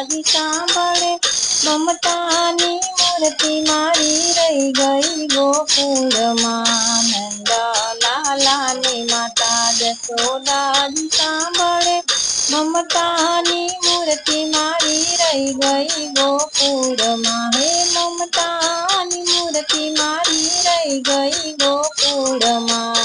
યશોદાજી સાંભળે મમતાની મૂર્તિ મારી રહી ગઈ ગોકુળમાં નંદ લાલાની માતા યશોદાજી સાંભળે મમતાની મૂર્તિ મારી રહી ગઈ ગોકુળમાં હે મમતાની મૂર્તિ મારી રહી ગઈ ગોકુળમાં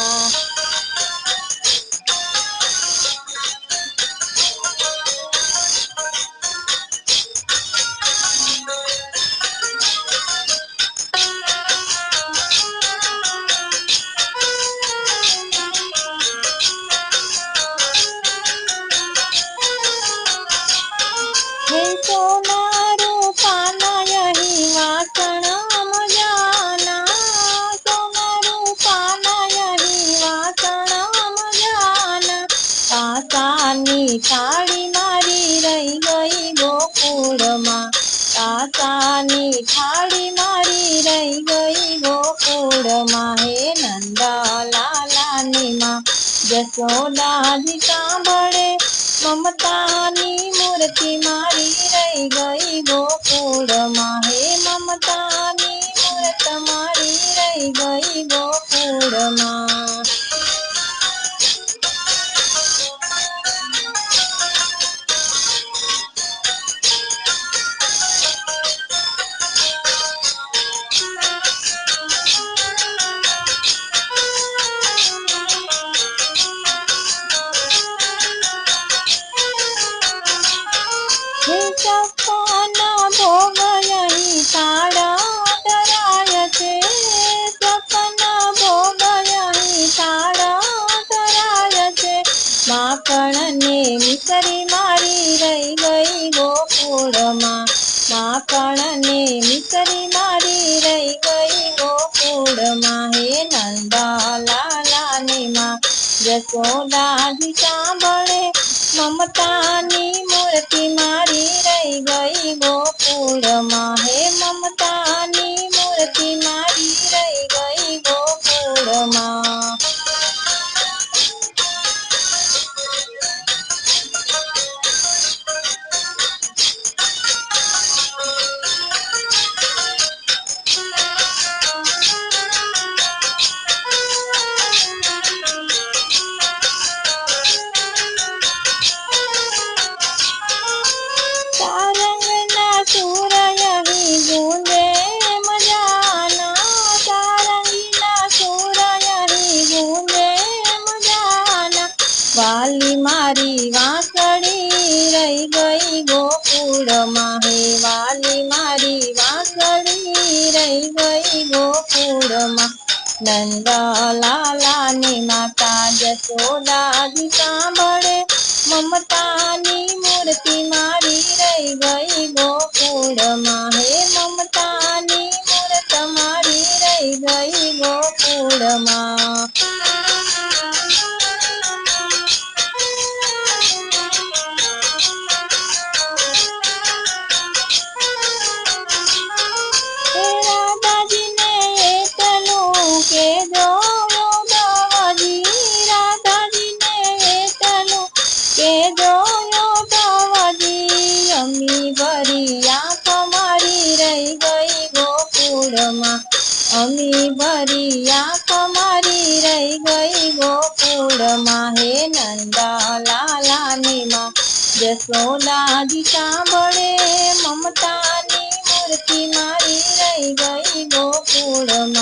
હે સોના રૂપાના યહી વાસણ મજાના સોના રૂપાના યહી વાસણ મજાના કાસાની થાળી મારી રહી ગઈ ગોકુળમાં કાસાની થાળી મારી રહી ગઈ ગોકુળમાં હે નંદ લાલાની માં યશોદાજી સાંભળે મમતાની મૂર્તિ મારી રહી ગઈ ગોકુળમાં હે મમતાની મૂર્ત મારી રહી ગઈ ગોકુળમાં હે સપના ભોગ યહી થાળ ધરાય છે સપના ભોગ યહી થાળ ધરાય છે માખણને મિસરી મારી રહી ગઈ ગોકુળમાં માખણને મિસરી મારી રહી ગઈ ગોકુળમાં હે નંદ લાલાની માં યશોદાજી સાંભળે મમતાની મૂર્તિ મારી રહી ગઈ ગોકુળમાં હે મમતાની મૂર્તિ મારી રહી ગઈ ગોકુળમાં સારંગના સુર યહી ગૂંજે મજાના સારંગીના સુર યહી ગૂંજે મજાના વાલી મારી વાંસળી રહી ગઈ ગોકુળમાં હે વાલી મારી વાંસળી રહી ગઈ ગોકુળમાં નંદ લાલાની માતા યશોદાજી સાંભળે મમતાની મૂર્તિ મારી રહી ગઈ ગોકુળમાં હે મમતાની મૂર્ત મારી રહી ગઈ ગોકુળમાં હે રાધાજીને એટલું કેજો યાદવજી રાધાજીને એટલું કેજો યાદવજી અમી ભરી આંખ મારી રહી ગઈ ગોકુળમાં અમી ભરી આંખ મારી રહી ગઈ ગોકુળમાં હે નંદ લાલાની માં યશોદાજી સાંભળે મમતાની મૂર્તિ મારી રહી ગઈ ગોકુળમાં